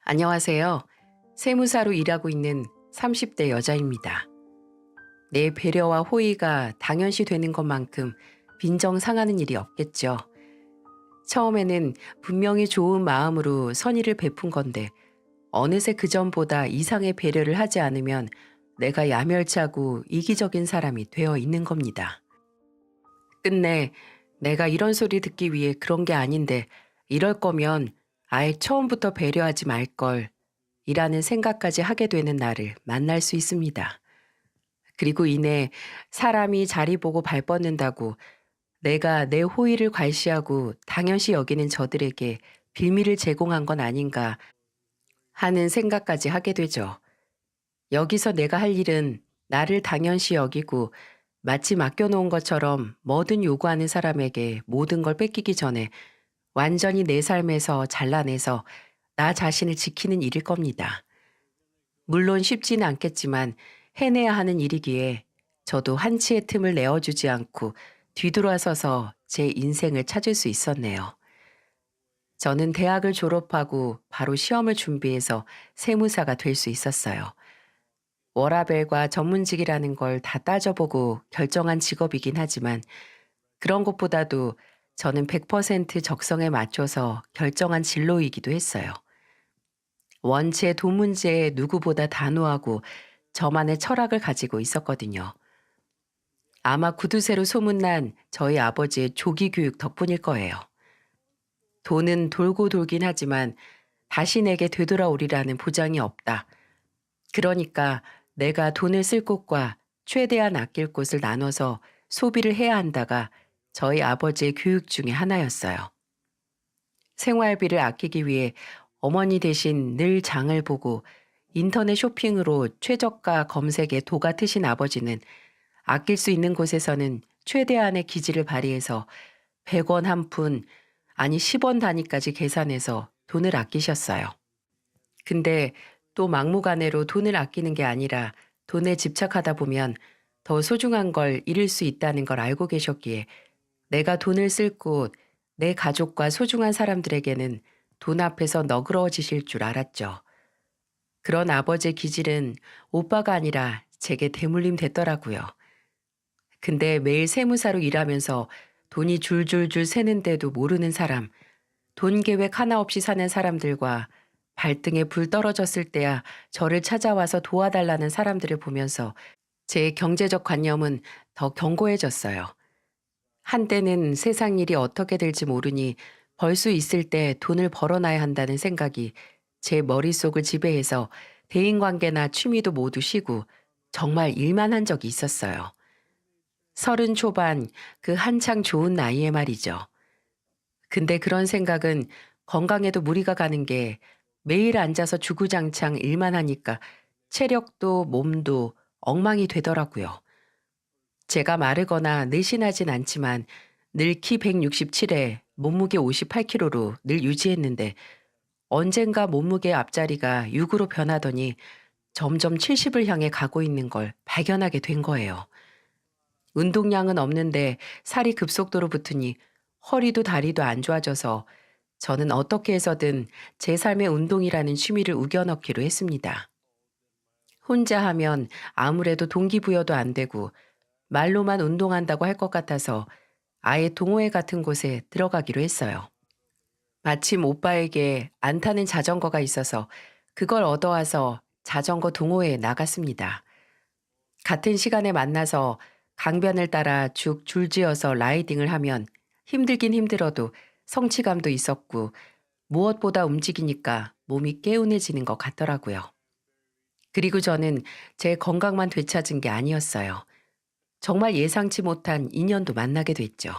안녕하세요. 세무사로 일하고 있는 30대 여자입니다. 내 배려와 호의가 당연시 되는 것만큼 빈정 상하는 일이 없겠죠. 처음에는 분명히 좋은 마음으로 선의를 베푼 건데 어느새 그전보다 이상의 배려를 하지 않으면 내가 야멸차고 이기적인 사람이 되어 있는 겁니다. 끝내 내가 이런 소리 듣기 위해 그런 게 아닌데 이럴 거면 아예 처음부터 배려하지 말걸 이라는 생각까지 하게 되는 나를 만날 수 있습니다. 그리고 이내 사람이 자리 보고 발 뻗는다고 내가 내 호의를 괄시하고 당연시 여기는 저들에게 빌미를 제공한 건 아닌가 하는 생각까지 하게 되죠. 여기서 내가 할 일은 나를 당연시 여기고 마치 맡겨놓은 것처럼 뭐든 요구하는 사람에게 모든 걸 뺏기기 전에 완전히 내 삶에서 잘라내서 나 자신을 지키는 일일 겁니다. 물론 쉽지는 않겠지만 해내야 하는 일이기에 저도 한치의 틈을 내어주지 않고 뒤돌아서서 제 인생을 찾을 수 있었네요. 저는 대학을 졸업하고 바로 시험을 준비해서 세무사가 될 수 있었어요. 워라밸과 전문직이라는 걸 다 따져보고 결정한 직업이긴 하지만 그런 것보다도 저는 100% 적성에 맞춰서 결정한 진로이기도 했어요. 원체 돈 문제에 누구보다 단호하고 저만의 철학을 가지고 있었거든요. 아마 구두쇠로 소문난 저희 아버지의 조기 교육 덕분일 거예요. 돈은 돌고 돌긴 하지만 다시 내게 되돌아오리라는 보장이 없다. 그러니까 내가 돈을 쓸 곳과 최대한 아낄 곳을 나눠서 소비를 해야 한다가 저희 아버지의 교육 중에 하나였어요. 생활비를 아끼기 위해 어머니 대신 늘 장을 보고 인터넷 쇼핑으로 최저가 검색에 도가 트신 아버지는 아낄 수 있는 곳에서는 최대한의 기지를 발휘해서 100원 한 푼, 아니 10원 단위까지 계산해서 돈을 아끼셨어요. 근데 또 막무가내로 돈을 아끼는 게 아니라 돈에 집착하다 보면 더 소중한 걸 잃을 수 있다는 걸 알고 계셨기에 내가 돈을 쓸 곳, 내 가족과 소중한 사람들에게는 돈 앞에서 너그러워지실 줄 알았죠. 그런 아버지의 기질은 오빠가 아니라 제게 대물림 됐더라고요. 근데 매일 세무사로 일하면서 돈이 줄줄줄 새는데도 모르는 사람, 돈 계획 하나 없이 사는 사람들과 발등에 불 떨어졌을 때야 저를 찾아와서 도와달라는 사람들을 보면서 제 경제적 관념은 더 견고해졌어요. 한때는 세상 일이 어떻게 될지 모르니 벌 수 있을 때 돈을 벌어놔야 한다는 생각이 제 머릿속을 지배해서 대인관계나 취미도 모두 쉬고 정말 일만 한 적이 있었어요. 30 초반 그 한창 좋은 나이에 말이죠. 근데 그런 생각은 건강에도 무리가 가는 게 매일 앉아서 주구장창 일만 하니까 체력도 몸도 엉망이 되더라고요. 제가 마르거나 늘씬하진 않지만 늘 키 167에 몸무게 58kg로 늘 유지했는데 언젠가 몸무게 앞자리가 6으로 변하더니 점점 70을 향해 가고 있는 걸 발견하게 된 거예요. 운동량은 없는데 살이 급속도로 붙으니 허리도 다리도 안 좋아져서 저는 어떻게 해서든 제 삶의 운동이라는 취미를 우겨넣기로 했습니다. 혼자 하면 아무래도 동기부여도 안 되고 말로만 운동한다고 할 것 같아서 아예 동호회 같은 곳에 들어가기로 했어요. 마침 오빠에게 안 타는 자전거가 있어서 그걸 얻어와서 자전거 동호회에 나갔습니다. 같은 시간에 만나서 강변을 따라 쭉 줄지어서 라이딩을 하면 힘들긴 힘들어도 성취감도 있었고 무엇보다 움직이니까 몸이 개운해지는 것 같더라고요. 그리고 저는 제 건강만 되찾은 게 아니었어요. 정말 예상치 못한 인연도 만나게 됐죠.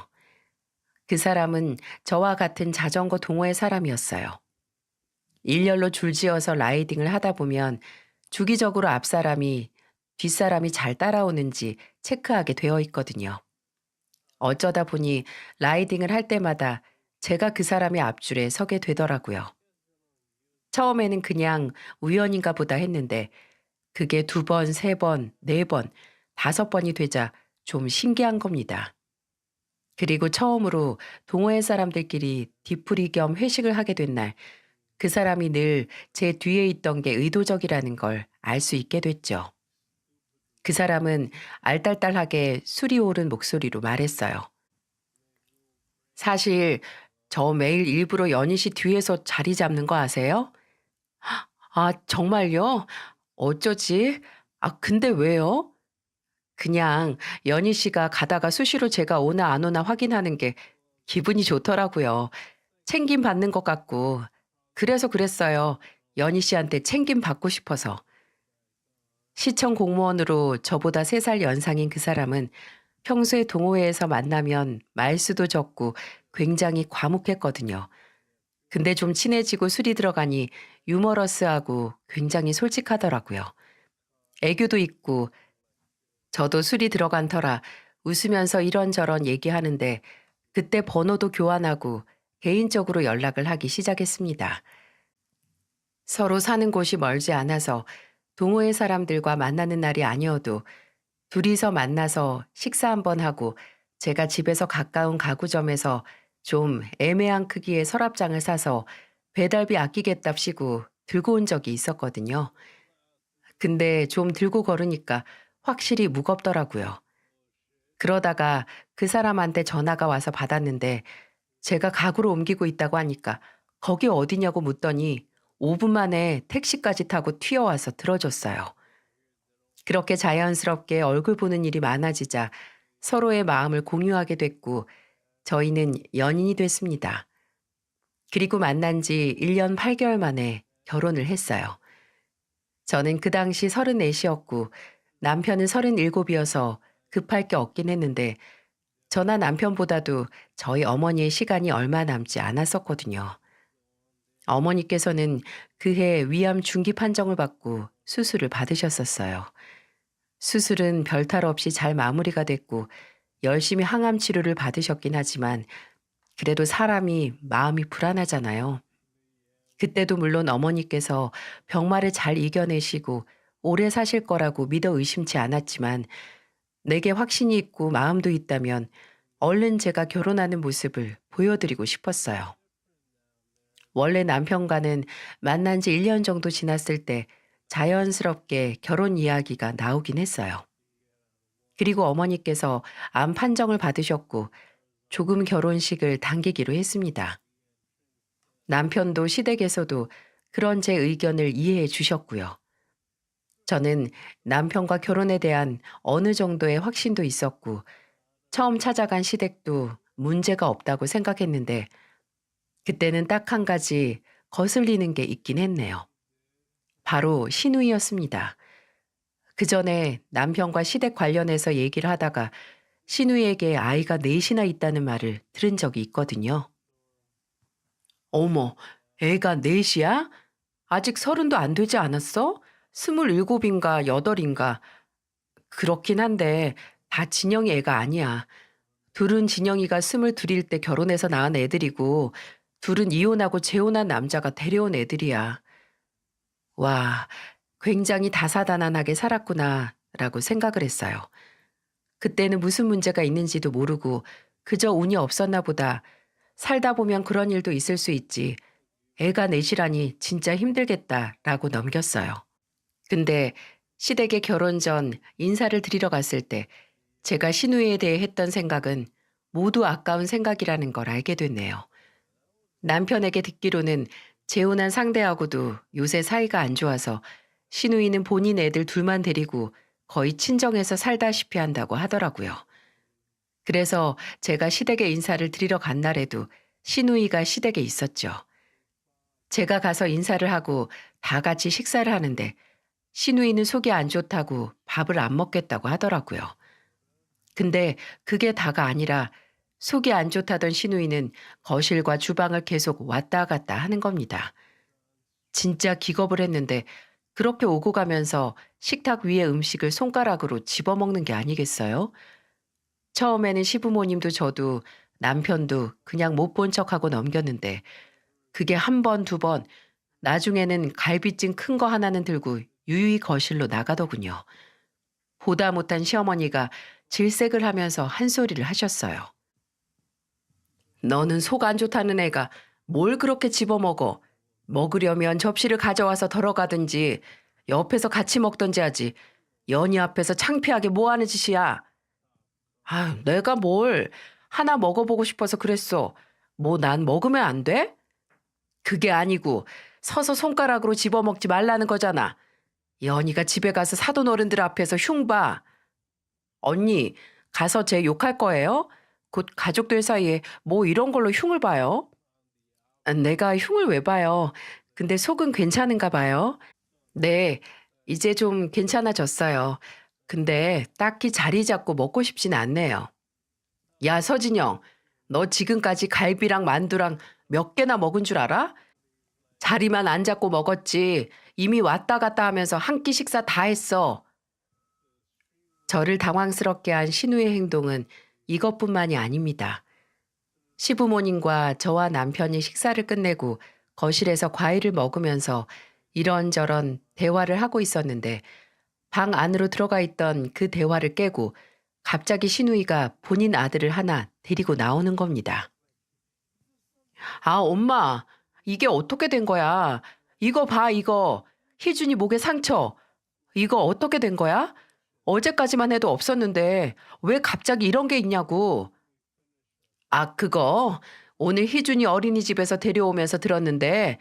그 사람은 저와 같은 자전거 동호회 사람이었어요. 일렬로 줄지어서 라이딩을 하다 보면 주기적으로 앞사람이 뒷사람이 잘 따라오는지 체크하게 되어 있거든요. 어쩌다 보니 라이딩을 할 때마다 제가 그 사람의 앞줄에 서게 되더라고요. 처음에는 그냥 우연인가 보다 했는데 그게 2번, 3번, 4번, 5번이 되자 좀 신기한 겁니다. 그리고 처음으로 동호회 사람들끼리 뒤풀이 겸 회식을 하게 된 날, 그 사람이 늘 제 뒤에 있던 게 의도적이라는 걸 알 수 있게 됐죠. 그 사람은 알딸딸하게 술이 오른 목소리로 말했어요. 사실 저 매일 일부러 연희 씨 뒤에서 자리 잡는 거 아세요? 아, 정말요? 어쩌지? 아, 근데 왜요? 그냥 연희 씨가 가다가 수시로 제가 오나 안 오나 확인하는 게 기분이 좋더라고요. 챙김 받는 것 같고. 그래서 그랬어요. 연희 씨한테 챙김 받고 싶어서. 시청 공무원으로 저보다 3살 연상인 그 사람은 평소에 동호회에서 만나면 말수도 적고 굉장히 과묵했거든요. 근데 좀 친해지고 술이 들어가니 유머러스하고 굉장히 솔직하더라고요. 애교도 있고 저도 술이 들어간 터라 웃으면서 이런저런 얘기하는데 그때 번호도 교환하고 개인적으로 연락을 하기 시작했습니다. 서로 사는 곳이 멀지 않아서 동호회 사람들과 만나는 날이 아니어도 둘이서 만나서 식사 한번 하고 제가 집에서 가까운 가구점에서 좀 애매한 크기의 서랍장을 사서 배달비 아끼겠답시고 들고 온 적이 있었거든요. 근데 좀 들고 걸으니까 확실히 무겁더라고요. 그러다가 그 사람한테 전화가 와서 받았는데 제가 가구로 옮기고 있다고 하니까 거기 어디냐고 묻더니 5분 만에 택시까지 타고 튀어와서 들어줬어요. 그렇게 자연스럽게 얼굴 보는 일이 많아지자 서로의 마음을 공유하게 됐고 저희는 연인이 됐습니다. 그리고 만난 지 1년 8개월 만에 결혼을 했어요. 저는 그 당시 34이었고 남편은 37이어서 급할 게 없긴 했는데 저나 남편보다도 저희 어머니의 시간이 얼마 남지 않았었거든요. 어머니께서는 그해 위암 중기 판정을 받고 수술을 받으셨었어요. 수술은 별탈 없이 잘 마무리가 됐고 열심히 항암 치료를 받으셨긴 하지만 그래도 사람이 마음이 불안하잖아요. 그때도 물론 어머니께서 병마를 잘 이겨내시고 오래 사실 거라고 믿어 의심치 않았지만 내게 확신이 있고 마음도 있다면 얼른 제가 결혼하는 모습을 보여드리고 싶었어요. 원래 남편과는 만난 지 1년 정도 지났을 때 자연스럽게 결혼 이야기가 나오긴 했어요. 그리고 어머니께서 암 판정을 받으셨고 조금 결혼식을 당기기로 했습니다. 남편도 시댁에서도 그런 제 의견을 이해해 주셨고요. 저는 남편과 결혼에 대한 어느 정도의 확신도 있었고 처음 찾아간 시댁도 문제가 없다고 생각했는데 그때는 딱 한 가지 거슬리는 게 있긴 했네요. 바로 시누이였습니다. 그 전에 남편과 시댁 관련해서 얘기를 하다가 시누이에게 아이가 넷이나 있다는 말을 들은 적이 있거든요. 어머, 애가 넷이야? 아직 30도 안 되지 않았어? 27인가 8인가. 그렇긴 한데 다 진영이 애가 아니야. 둘은 진영이가 22일 때 결혼해서 낳은 애들이고 둘은 이혼하고 재혼한 남자가 데려온 애들이야. 와, 굉장히 다사다난하게 살았구나라고 생각을 했어요. 그때는 무슨 문제가 있는지도 모르고 그저 운이 없었나 보다. 살다 보면 그런 일도 있을 수 있지. 애가 넷이라니 진짜 힘들겠다라고 넘겼어요. 근데 시댁의 결혼 전 인사를 드리러 갔을 때 제가 신우에 대해 했던 생각은 모두 아까운 생각이라는 걸 알게 됐네요. 남편에게 듣기로는 재혼한 상대하고도 요새 사이가 안 좋아서 시누이는 본인 애들 둘만 데리고 거의 친정에서 살다시피 한다고 하더라고요. 그래서 제가 시댁에 인사를 드리러 간 날에도 시누이가 시댁에 있었죠. 제가 가서 인사를 하고 다 같이 식사를 하는데 시누이는 속이 안 좋다고 밥을 안 먹겠다고 하더라고요. 근데 그게 다가 아니라 속이 안 좋다던 시누이는 거실과 주방을 계속 왔다 갔다 하는 겁니다. 진짜 기겁을 했는데 그렇게 오고 가면서 식탁 위에 음식을 손가락으로 집어먹는 게 아니겠어요? 처음에는 시부모님도 저도 남편도 그냥 못 본 척하고 넘겼는데 그게 한 번, 두 번, 나중에는 갈비찜 큰 거 하나는 들고 유유히 거실로 나가더군요. 보다 못한 시어머니가 질색을 하면서 한 소리를 하셨어요. 너는 속 안 좋다는 애가 뭘 그렇게 집어먹어? 먹으려면 접시를 가져와서 덜어가든지 옆에서 같이 먹던지 하지. 연희 앞에서 창피하게 뭐 하는 짓이야? 아, 내가 뭘 하나 먹어보고 싶어서 그랬어. 뭐 난 먹으면 안 돼? 그게 아니고 서서 손가락으로 집어먹지 말라는 거잖아. 연희가 집에 가서 사돈 어른들 앞에서 흉봐. 언니, 가서 쟤 욕할 거예요? 곧 가족들 사이에 뭐 이런 걸로 흉을 봐요? 아, 내가 흉을 왜 봐요? 근데 속은 괜찮은가 봐요. 네, 이제 좀 괜찮아졌어요. 근데 딱히 자리 잡고 먹고 싶진 않네요. 야, 서진영, 너 지금까지 갈비랑 만두랑 몇 개나 먹은 줄 알아? 자리만 안 잡고 먹었지. 이미 왔다 갔다 하면서 한 끼 식사 다 했어. 저를 당황스럽게 한 신우의 행동은 이것뿐만이 아닙니다. 시부모님과 저와 남편이 식사를 끝내고 거실에서 과일을 먹으면서 이런저런 대화를 하고 있었는데 방 안으로 들어가 있던 그 대화를 깨고 갑자기 신우이가 본인 아들을 하나 데리고 나오는 겁니다. 아, 엄마, 이게 어떻게 된 거야? 이거 봐, 이거. 희준이 목에 상처. 이거 어떻게 된 거야? 어제까지만 해도 없었는데 왜 갑자기 이런 게 있냐고. 아, 그거 오늘 희준이 어린이집에서 데려오면서 들었는데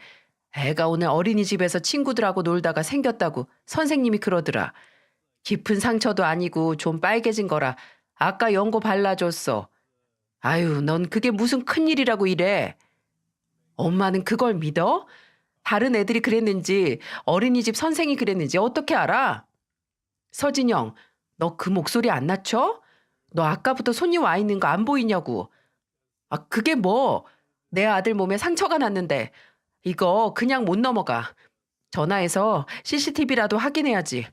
애가 오늘 어린이집에서 친구들하고 놀다가 생겼다고 선생님이 그러더라. 깊은 상처도 아니고 좀 빨개진 거라 아까 연고 발라줬어. 아유, 넌 그게 무슨 큰일이라고 이래. 엄마는 그걸 믿어? 다른 애들이 그랬는지 어린이집 선생이 그랬는지 어떻게 알아? 서진영, 너 그 목소리 안 낮춰? 너 아까부터 손님 와 있는 거 안 보이냐고. 아, 그게 뭐? 내 아들 몸에 상처가 났는데 이거 그냥 못 넘어가. 전화해서 CCTV라도 확인해야지.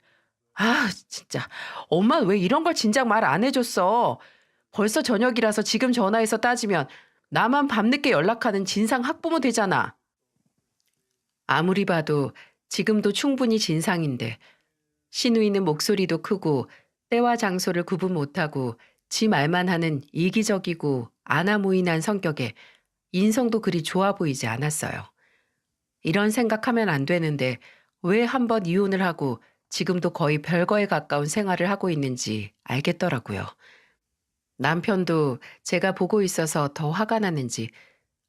아, 진짜. 엄마 왜 이런 걸 진작 말 안 해줬어? 벌써 저녁이라서 지금 전화해서 따지면 나만 밤늦게 연락하는 진상 학부모 되잖아. 아무리 봐도 지금도 충분히 진상인데 신우이는 목소리도 크고 때와 장소를 구분 못하고 지 말만 하는 이기적이고 아나무인한 성격에 인성도 그리 좋아 보이지 않았어요. 이런 생각하면 안 되는데 왜 한번 이혼을 하고 지금도 거의 별거에 가까운 생활을 하고 있는지 알겠더라고요. 남편도 제가 보고 있어서 더 화가 나는지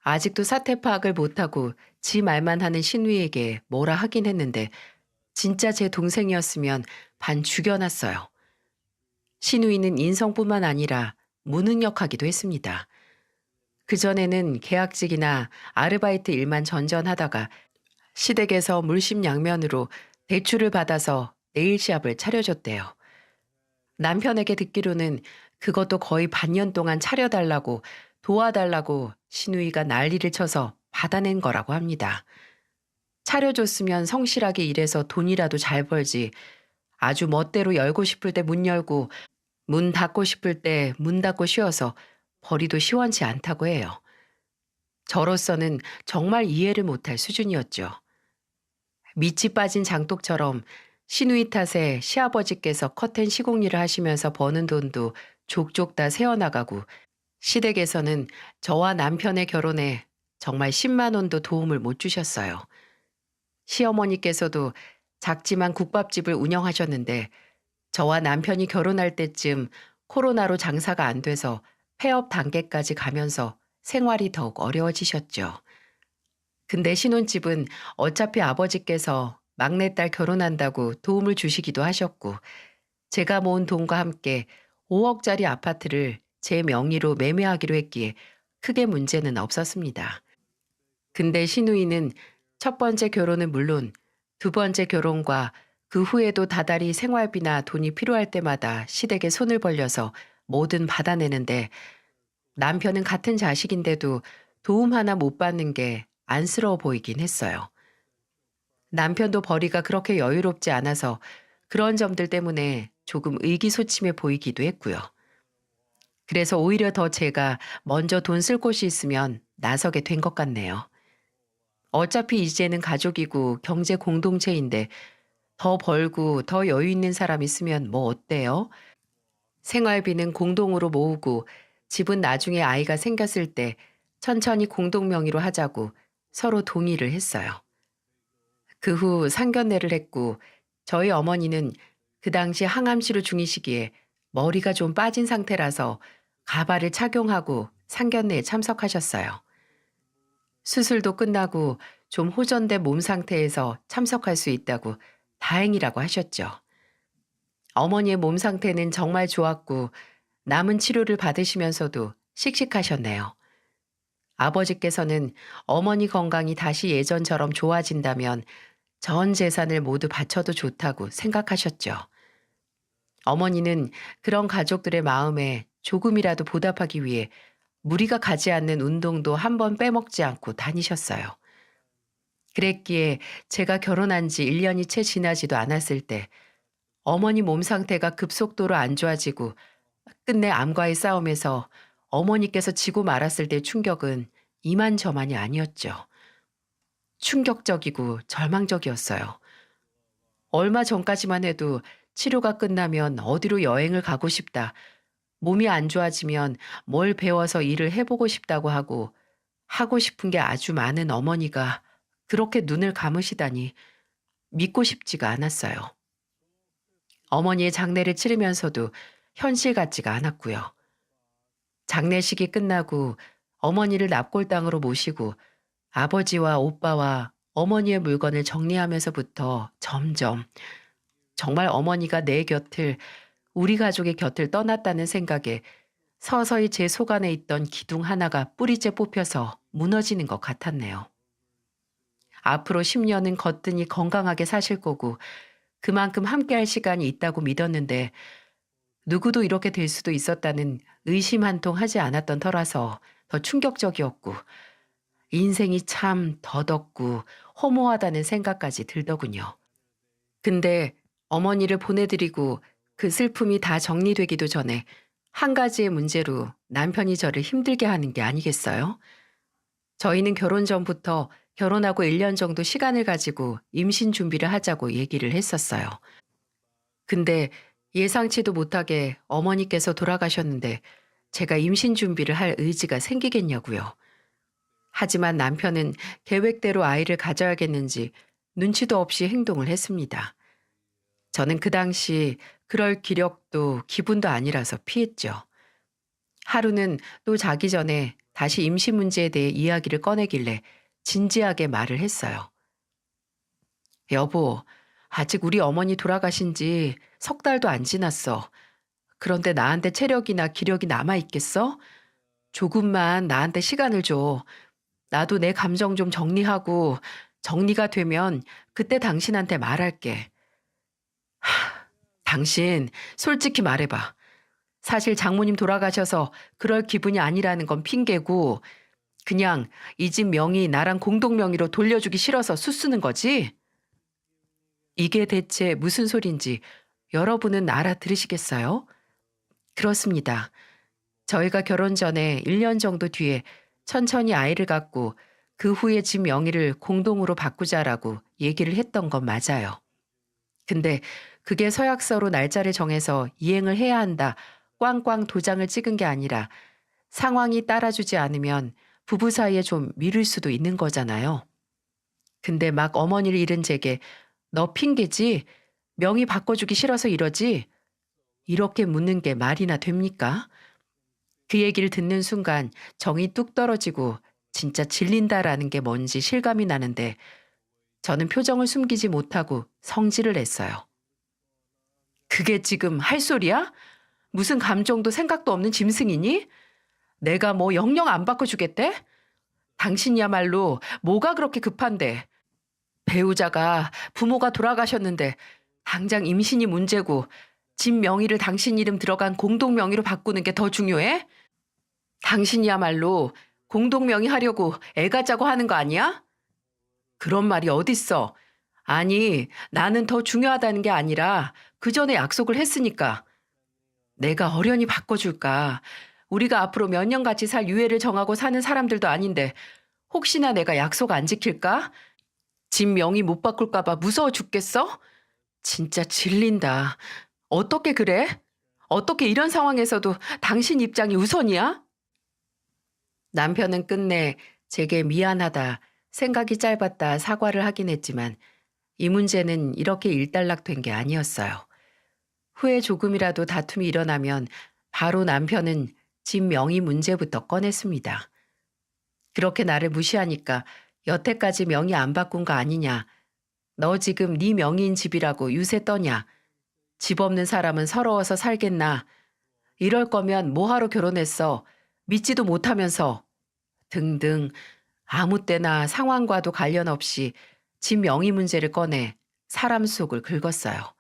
아직도 사태 파악을 못하고 지 말만 하는 신우이에게 뭐라 하긴 했는데 진짜 제 동생이었으면 반 죽여놨어요. 신우이는 인성뿐만 아니라 무능력하기도 했습니다. 그전에는 계약직이나 아르바이트 일만 전전하다가 시댁에서 물심양면으로 대출을 받아서 네일샵을 차려줬대요. 남편에게 듣기로는 그것도 거의 반년 동안 차려달라고 도와달라고 신우이가 난리를 쳐서 받아낸 거라고 합니다. 차려줬으면 성실하게 일해서 돈이라도 잘 벌지. 아주 멋대로 열고 싶을 때 문 열고 문 닫고 싶을 때 문 닫고 쉬어서 벌이도 시원치 않다고 해요. 저로서는 정말 이해를 못할 수준이었죠. 밑이 빠진 장독처럼 시누이 탓에 시아버지께서 커튼 시공 일을 하시면서 버는 돈도 족족 다 새어나가고 시댁에서는 저와 남편의 결혼에 정말 10만 원도 도움을 못 주셨어요. 시어머니께서도 작지만 국밥집을 운영하셨는데 저와 남편이 결혼할 때쯤 코로나로 장사가 안 돼서 폐업 단계까지 가면서 생활이 더욱 어려워지셨죠. 근데 신혼집은 어차피 아버지께서 막내딸 결혼한다고 도움을 주시기도 하셨고 제가 모은 돈과 함께 5억짜리 아파트를 제 명의로 매매하기로 했기에 크게 문제는 없었습니다. 근데 신우이는 첫 번째 결혼은 물론 두 번째 결혼과 그 후에도 다달이 생활비나 돈이 필요할 때마다 시댁에 손을 벌려서 뭐든 받아내는데 남편은 같은 자식인데도 도움 하나 못 받는 게 안쓰러워 보이긴 했어요. 남편도 벌이가 그렇게 여유롭지 않아서 그런 점들 때문에 조금 의기소침해 보이기도 했고요. 그래서 오히려 더 제가 먼저 돈 쓸 곳이 있으면 나서게 된 것 같네요. 어차피 이제는 가족이고 경제 공동체인데 더 벌고 더 여유 있는 사람 있으면 뭐 어때요? 생활비는 공동으로 모으고 집은 나중에 아이가 생겼을 때 천천히 공동 명의로 하자고 서로 동의를 했어요. 그 후 상견례를 했고 저희 어머니는 그 당시 항암치료 중이시기에 머리가 좀 빠진 상태라서 가발을 착용하고 상견례에 참석하셨어요. 수술도 끝나고 좀 호전된 몸 상태에서 참석할 수 있다고 다행이라고 하셨죠. 어머니의 몸 상태는 정말 좋았고 남은 치료를 받으시면서도 씩씩하셨네요. 아버지께서는 어머니 건강이 다시 예전처럼 좋아진다면 전 재산을 모두 바쳐도 좋다고 생각하셨죠. 어머니는 그런 가족들의 마음에 조금이라도 보답하기 위해 무리가 가지 않는 운동도 한 번 빼먹지 않고 다니셨어요. 그랬기에 제가 결혼한 지 1년이 채 지나지도 않았을 때 어머니 몸 상태가 급속도로 안 좋아지고 끝내 암과의 싸움에서 어머니께서 지고 말았을 때 충격은 이만저만이 아니었죠. 충격적이고 절망적이었어요. 얼마 전까지만 해도 치료가 끝나면 어디로 여행을 가고 싶다, 몸이 안 좋아지면 뭘 배워서 일을 해보고 싶다고 하고 싶은 게 아주 많은 어머니가 그렇게 눈을 감으시다니 믿고 싶지가 않았어요. 어머니의 장례를 치르면서도 현실 같지가 않았고요. 장례식이 끝나고 어머니를 납골당으로 모시고 아버지와 오빠와 어머니의 물건을 정리하면서부터 점점 정말 어머니가 내 곁을, 우리 가족의 곁을 떠났다는 생각에 서서히 제 속 안에 있던 기둥 하나가 뿌리째 뽑혀서 무너지는 것 같았네요. 앞으로 10년은 거뜬히 건강하게 사실 거고 그만큼 함께할 시간이 있다고 믿었는데 누구도 이렇게 될 수도 있었다는 의심 한 통 하지 않았던 터라서 더 충격적이었고 인생이 참 더덥고 허무하다는 생각까지 들더군요. 근데 어머니를 보내드리고 그 슬픔이 다 정리되기도 전에 한 가지의 문제로 남편이 저를 힘들게 하는 게 아니겠어요? 저희는 결혼 전부터 결혼하고 1년 정도 시간을 가지고 임신 준비를 하자고 얘기를 했었어요. 근데 예상치도 못하게 어머니께서 돌아가셨는데 제가 임신 준비를 할 의지가 생기겠냐고요. 하지만 남편은 계획대로 아이를 가져야겠는지 눈치도 없이 행동을 했습니다. 저는 그 당시 그럴 기력도 기분도 아니라서 피했죠. 하루는 또 자기 전에 다시 임신 문제에 대해 이야기를 꺼내길래 진지하게 말을 했어요. 여보, 아직 우리 어머니 돌아가신 지 석 달도 안 지났어. 그런데 나한테 체력이나 기력이 남아있겠어? 조금만 나한테 시간을 줘. 나도 내 감정 좀 정리하고 정리가 되면 그때 당신한테 말할게. 당신 솔직히 말해봐. 사실 장모님 돌아가셔서 그럴 기분이 아니라는 건 핑계고 그냥 이 집 명의 나랑 공동 명의로 돌려주기 싫어서 수쓰는 거지? 이게 대체 무슨 소린지 여러분은 알아들으시겠어요? 그렇습니다. 저희가 결혼 전에 1년 정도 뒤에 천천히 아이를 갖고 그 후에 집 명의를 공동으로 바꾸자라고 얘기를 했던 건 맞아요. 근데 그게 서약서로 날짜를 정해서 이행을 해야 한다, 꽝꽝 도장을 찍은 게 아니라 상황이 따라주지 않으면 부부 사이에 좀 미룰 수도 있는 거잖아요. 근데 막 어머니를 잃은 제게 너 핑계지? 명의 바꿔주기 싫어서 이러지? 이렇게 묻는 게 말이나 됩니까? 그 얘기를 듣는 순간 정이 뚝 떨어지고 진짜 질린다라는 게 뭔지 실감이 나는데 저는 표정을 숨기지 못하고 성질을 냈어요. 그게 지금 할 소리야? 무슨 감정도 생각도 없는 짐승이니? 내가 뭐 영영 안 바꿔주겠대? 당신이야말로 뭐가 그렇게 급한데? 배우자가 부모가 돌아가셨는데 당장 임신이 문제고 집 명의를 당신 이름 들어간 공동 명의로 바꾸는 게 더 중요해? 당신이야말로 공동 명의 하려고 애가 짜고 하는 거 아니야? 그런 말이 어딨어. 아니, 나는 더 중요하다는 게 아니라 그 전에 약속을 했으니까. 내가 어련히 바꿔줄까. 우리가 앞으로 몇 년 같이 살 유예를 정하고 사는 사람들도 아닌데 혹시나 내가 약속 안 지킬까? 집 명의 못 바꿀까 봐 무서워 죽겠어? 진짜 질린다. 어떻게 그래? 어떻게 이런 상황에서도 당신 입장이 우선이야? 남편은 끝내 제게 미안하다, 생각이 짧았다 사과를 하긴 했지만 이 문제는 이렇게 일단락된 게 아니었어요. 후에 조금이라도 다툼이 일어나면 바로 남편은 집 명의 문제부터 꺼냈습니다. 그렇게 나를 무시하니까 여태까지 명의 안 바꾼 거 아니냐. 너 지금 네 명의인 집이라고 유세 떠냐. 집 없는 사람은 서러워서 살겠나. 이럴 거면 뭐하러 결혼했어. 믿지도 못하면서. 등등 아무 때나 상황과도 관련 없이 집 명의 문제를 꺼내 사람 속을 긁었어요.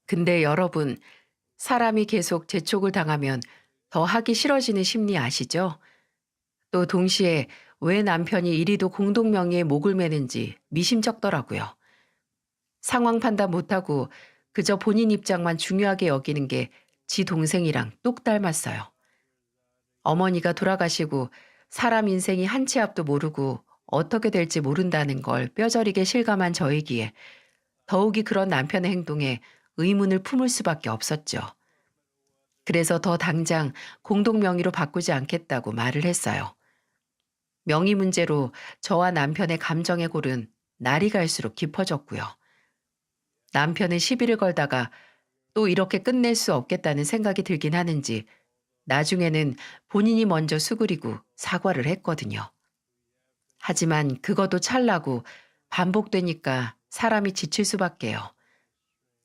근데 여러분, 사람이 계속 재촉을 당하면 더 하기 싫어지는 심리 아시죠? 또 동시에 왜 남편이 이리도 공동명의에 목을 매는지 미심쩍더라고요. 상황 판단 못하고 그저 본인 입장만 중요하게 여기는 게 지 동생이랑 똑 닮았어요. 어머니가 돌아가시고 사람 인생이 한 치 앞도 모르고 어떻게 될지 모른다는 걸 뼈저리게 실감한 저이기에 더욱이 그런 남편의 행동에 의문을 품을 수밖에 없었죠. 그래서 더 당장 공동명의로 바꾸지 않겠다고 말을 했어요. 명의 문제로 저와 남편의 감정의 골은 날이 갈수록 깊어졌고요. 남편은 시비를 걸다가 또 이렇게 끝낼 수 없겠다는 생각이 들긴 하는지 나중에는 본인이 먼저 수그리고 사과를 했거든요. 하지만 그것도 찰나고 반복되니까 사람이 지칠 수밖에요.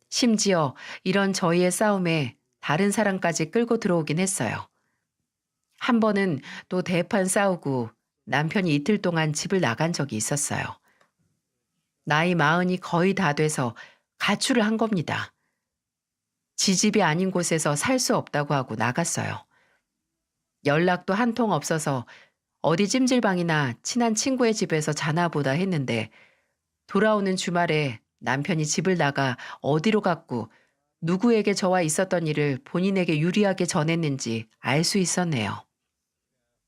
심지어 이런 저희의 싸움에 다른 사람까지 끌고 들어오긴 했어요. 한 번은 또 대판 싸우고 남편이 이틀 동안 집을 나간 적이 있었어요. 나이 40이 거의 다 돼서 가출을 한 겁니다. 지 집이 아닌 곳에서 살 수 없다고 하고 나갔어요. 연락도 한 통 없어서 어디 찜질방이나 친한 친구의 집에서 자나 보다 했는데 돌아오는 주말에 남편이 집을 나가 어디로 갔고 누구에게 저와 있었던 일을 본인에게 유리하게 전했는지 알 수 있었네요.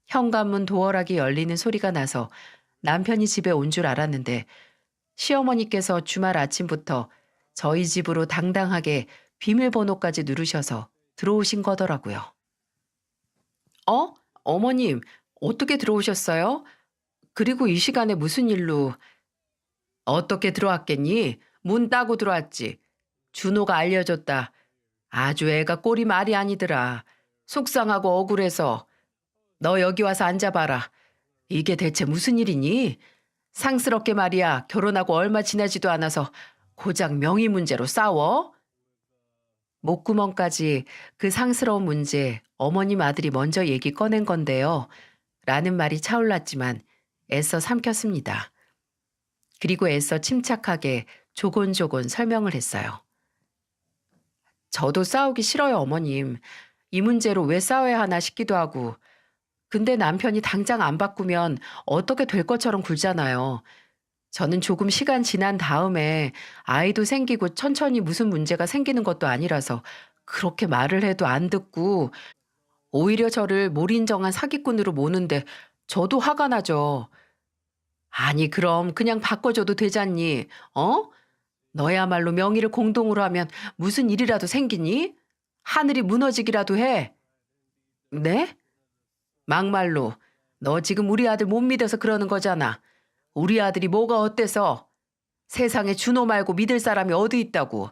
현관문 도어락이 열리는 소리가 나서 남편이 집에 온 줄 알았는데 시어머니께서 주말 아침부터 저희 집으로 당당하게 비밀번호까지 누르셔서 들어오신 거더라고요. 어? 어머님, 어떻게 들어오셨어요? 그리고 이 시간에 무슨 일로? 어떻게 들어왔겠니? 문 따고 들어왔지. 준호가 알려줬다. 아주 애가 꼴이 말이 아니더라. 속상하고 억울해서. 너 여기 와서 앉아봐라. 이게 대체 무슨 일이니? 상스럽게 말이야. 결혼하고 얼마 지나지도 않아서 고작 명의 문제로 싸워? 목구멍까지 그 상스러운 문제 어머님 아들이 먼저 얘기 꺼낸 건데요. 라는 말이 차올랐지만 애써 삼켰습니다. 그리고 애써 침착하게 조곤조곤 설명을 했어요. 저도 싸우기 싫어요, 어머님. 이 문제로 왜 싸워야 하나 싶기도 하고. 근데 남편이 당장 안 바꾸면 어떻게 될 것처럼 굴잖아요. 저는 조금 시간 지난 다음에 아이도 생기고 천천히 무슨 문제가 생기는 것도 아니라서 그렇게 말을 해도 안 듣고 오히려 저를 몰인정한 사기꾼으로 모는데 저도 화가 나죠. 아니 그럼 그냥 바꿔줘도 되잖니. 어? 너야말로 명의를 공동으로 하면 무슨 일이라도 생기니? 하늘이 무너지기라도 해. 네? 막말로 너 지금 우리 아들 못 믿어서 그러는 거잖아. 우리 아들이 뭐가 어때서? 세상에 준호 말고 믿을 사람이 어디 있다고.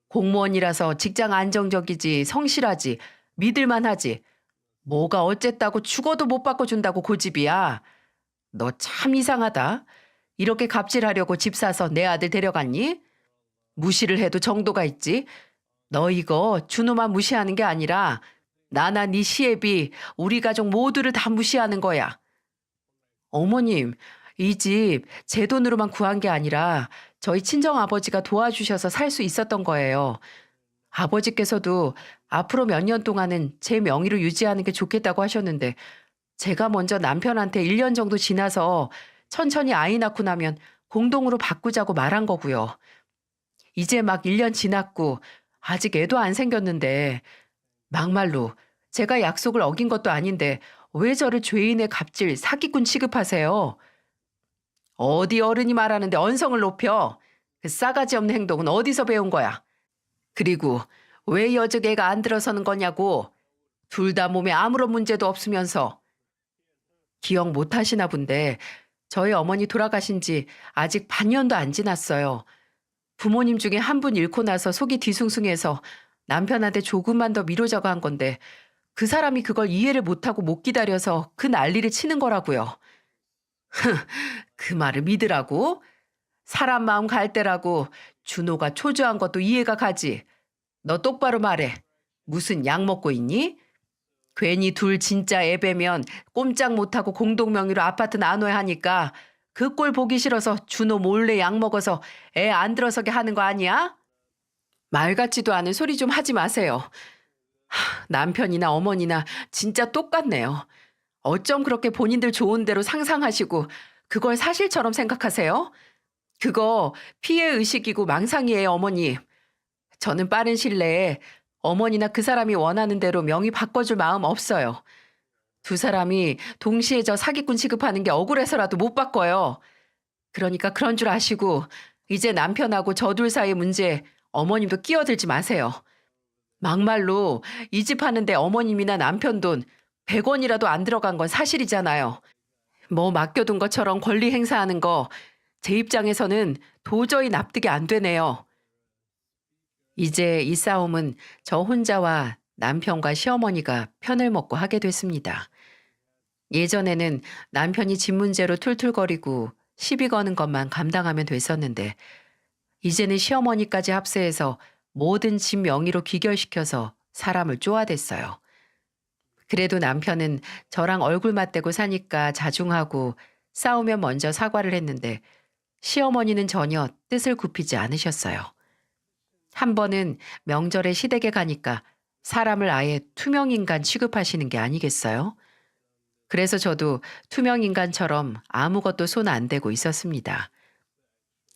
공무원이라서 직장 안정적이지 성실하지 믿을만하지. 뭐가 어쨌다고 죽어도 못 바꿔준다고 고집이야. 너 참 이상하다. 이렇게 갑질하려고 집 사서 내 아들 데려갔니? 무시를 해도 정도가 있지. 너 이거 준호만 무시하는 게 아니라 나나 네 시애비 우리 가족 모두를 다 무시하는 거야. 어머님, 이 집 제 돈으로만 구한 게 아니라 저희 친정아버지가 도와주셔서 살 수 있었던 거예요. 아버지께서도 앞으로 몇 년 동안은 제 명의로 유지하는 게 좋겠다고 하셨는데 제가 먼저 남편한테 1년 정도 지나서 천천히 아이 낳고 나면 공동으로 바꾸자고 말한 거고요. 이제 막 1년 지났고 아직 애도 안 생겼는데 막말로 제가 약속을 어긴 것도 아닌데 왜 저를 죄인의 갑질 사기꾼 취급하세요? 어디 어른이 말하는데 언성을 높여? 그 싸가지 없는 행동은 어디서 배운 거야? 그리고 왜 여적애가 안 들어서는 거냐고. 둘 다 몸에 아무런 문제도 없으면서. 기억 못 하시나 본데 저희 어머니 돌아가신 지 아직 반년도 안 지났어요. 부모님 중에 한 분 잃고 나서 속이 뒤숭숭해서 남편한테 조금만 더 미루자고 한 건데 그 사람이 그걸 이해를 못하고 못 기다려서 그 난리를 치는 거라고요. 그 말을 믿으라고? 사람 마음 갈 때라고 준호가 초조한 것도 이해가 가지. 너 똑바로 말해. 무슨 약 먹고 있니? 괜히 둘 진짜 애배면 꼼짝 못하고 공동명의로 아파트 나눠야 하니까 그 꼴 보기 싫어서 준호 몰래 약 먹어서 애 안 들어서게 하는 거 아니야? 말 같지도 않은 소리 좀 하지 마세요. 남편이나 어머니나 진짜 똑같네요. 어쩜 그렇게 본인들 좋은 대로 상상하시고 그걸 사실처럼 생각하세요? 그거 피해의식이고 망상이에요, 어머니. 저는 빠른 시일 내에 어머니나 그 사람이 원하는 대로 명의 바꿔줄 마음 없어요. 두 사람이 동시에 저 사기꾼 취급하는 게 억울해서라도 못 바꿔요. 그러니까 그런 줄 아시고 이제 남편하고 저 둘 사이 문제에 어머님도 끼어들지 마세요. 막말로 이 집 하는데 어머님이나 남편 돈 100원이라도 안 들어간 건 사실이잖아요. 뭐 맡겨둔 것처럼 권리 행사하는 거 제 입장에서는 도저히 납득이 안 되네요. 이제 이 싸움은 저 혼자와 남편과 시어머니가 편을 먹고 하게 됐습니다. 예전에는 남편이 집 문제로 툴툴거리고 시비 거는 것만 감당하면 됐었는데 이제는 시어머니까지 합세해서 모든 집 명의로 귀결시켜서 사람을 쪼아댔어요. 그래도 남편은 저랑 얼굴 맞대고 사니까 자중하고 싸우면 먼저 사과를 했는데 시어머니는 전혀 뜻을 굽히지 않으셨어요. 한 번은 명절에 시댁에 가니까 사람을 아예 투명인간 취급하시는 게 아니겠어요? 그래서 저도 투명인간처럼 아무것도 손 안 대고 있었습니다.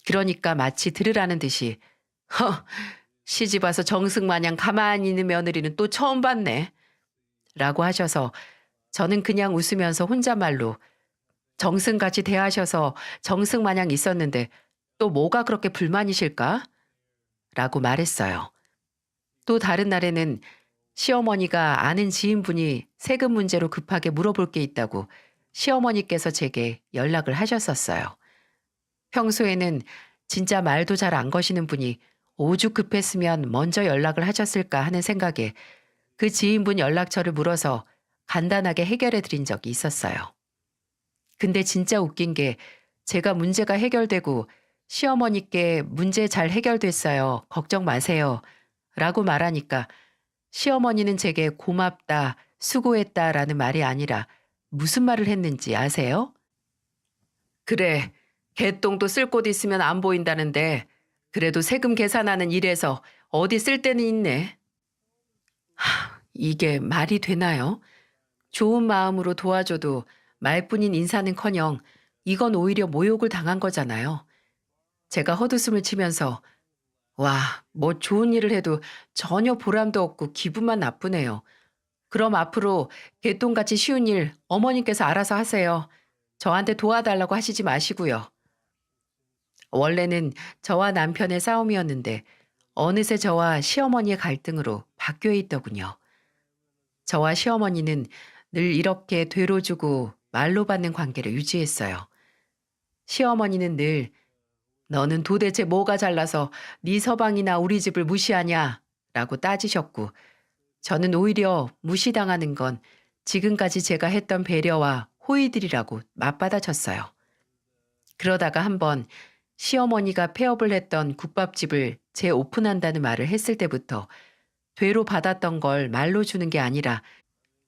그러니까 마치 들으라는 듯이 허, 시집 와서 정승마냥 가만히 있는 며느리는 또 처음 봤네 라고 하셔서 저는 그냥 웃으면서 혼잣말로 정승같이 대하셔서 정승마냥 있었는데 또 뭐가 그렇게 불만이실까? 라고 말했어요. 또 다른 날에는 시어머니가 아는 지인분이 세금 문제로 급하게 물어볼 게 있다고 시어머니께서 제게 연락을 하셨었어요. 평소에는 진짜 말도 잘 안 거시는 분이 오죽 급했으면 먼저 연락을 하셨을까 하는 생각에 그 지인분 연락처를 물어서 간단하게 해결해 드린 적이 있었어요. 근데 진짜 웃긴 게 제가 문제가 해결되고 시어머니께 문제 잘 해결됐어요. 걱정 마세요. 라고 말하니까 시어머니는 제게 고맙다, 수고했다 라는 말이 아니라 무슨 말을 했는지 아세요? 그래, 개똥도 쓸 곳 있으면 안 보인다는데 그래도 세금 계산하는 일에서 어디 쓸 데는 있네. 이게 말이 되나요? 좋은 마음으로 도와줘도 말뿐인 인사는커녕 이건 오히려 모욕을 당한 거잖아요. 제가 헛웃음을 치면서 와, 뭐 좋은 일을 해도 전혀 보람도 없고 기분만 나쁘네요. 그럼 앞으로 개똥같이 쉬운 일 어머님께서 알아서 하세요. 저한테 도와달라고 하시지 마시고요. 원래는 저와 남편의 싸움이었는데 어느새 저와 시어머니의 갈등으로 바뀌어 있더군요. 저와 시어머니는 늘 이렇게 되로주고 말로 받는 관계를 유지했어요. 시어머니는 늘 너는 도대체 뭐가 잘나서 네 서방이나 우리 집을 무시하냐 라고 따지셨고 저는 오히려 무시당하는 건 지금까지 제가 했던 배려와 호의들이라고 맞받아쳤어요. 그러다가 한번 시어머니가 폐업을 했던 국밥집을 재오픈한다는 말을 했을 때부터 되로 받았던 걸 말로 주는 게 아니라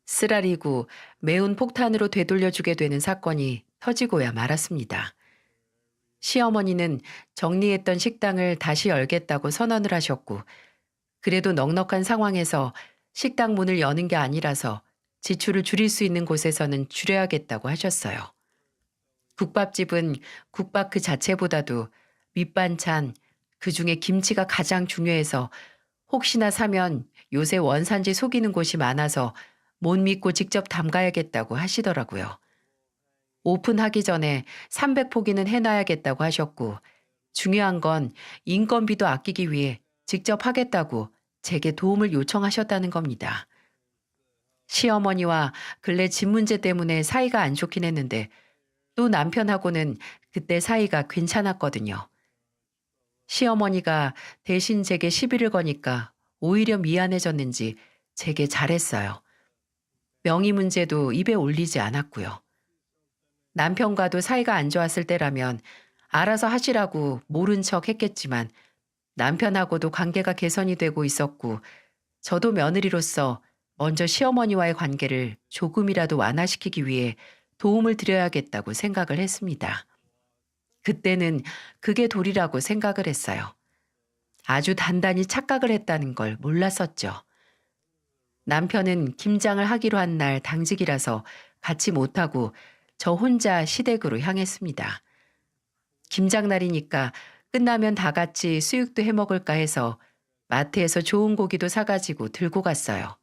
쓰라리고 매운 폭탄으로 되돌려주게 되는 사건이 터지고야 말았습니다. 시어머니는 정리했던 식당을 다시 열겠다고 선언을 하셨고 그래도 넉넉한 상황에서 식당 문을 여는 게 아니라서 지출을 줄일 수 있는 곳에서는 줄여야겠다고 하셨어요. 국밥집은 국밥 그 자체보다도 밑반찬, 그중에 김치가 가장 중요해서 혹시나 사면 요새 원산지 속이는 곳이 많아서 못 믿고 직접 담가야겠다고 하시더라고요. 오픈하기 전에 300포기는 해놔야겠다고 하셨고 중요한 건 인건비도 아끼기 위해 직접 하겠다고 제게 도움을 요청하셨다는 겁니다. 시어머니와 근래 집 문제 때문에 사이가 안 좋긴 했는데 또 남편하고는 그때 사이가 괜찮았거든요. 시어머니가 대신 제게 시비를 거니까 오히려 미안해졌는지 제게 잘했어요. 명의 문제도 입에 올리지 않았고요. 남편과도 사이가 안 좋았을 때라면 알아서 하시라고 모른 척 했겠지만 남편하고도 관계가 개선이 되고 있었고 저도 며느리로서 먼저 시어머니와의 관계를 조금이라도 완화시키기 위해 도움을 드려야겠다고 생각을 했습니다. 그때는 그게 도리라고 생각을 했어요. 아주 단단히 착각을 했다는 걸 몰랐었죠. 남편은 김장을 하기로 한 날 당직이라서 같이 못하고 저 혼자 시댁으로 향했습니다. 김장 날이니까 끝나면 다 같이 수육도 해 먹을까 해서 마트에서 좋은 고기도 사가지고 들고 갔어요.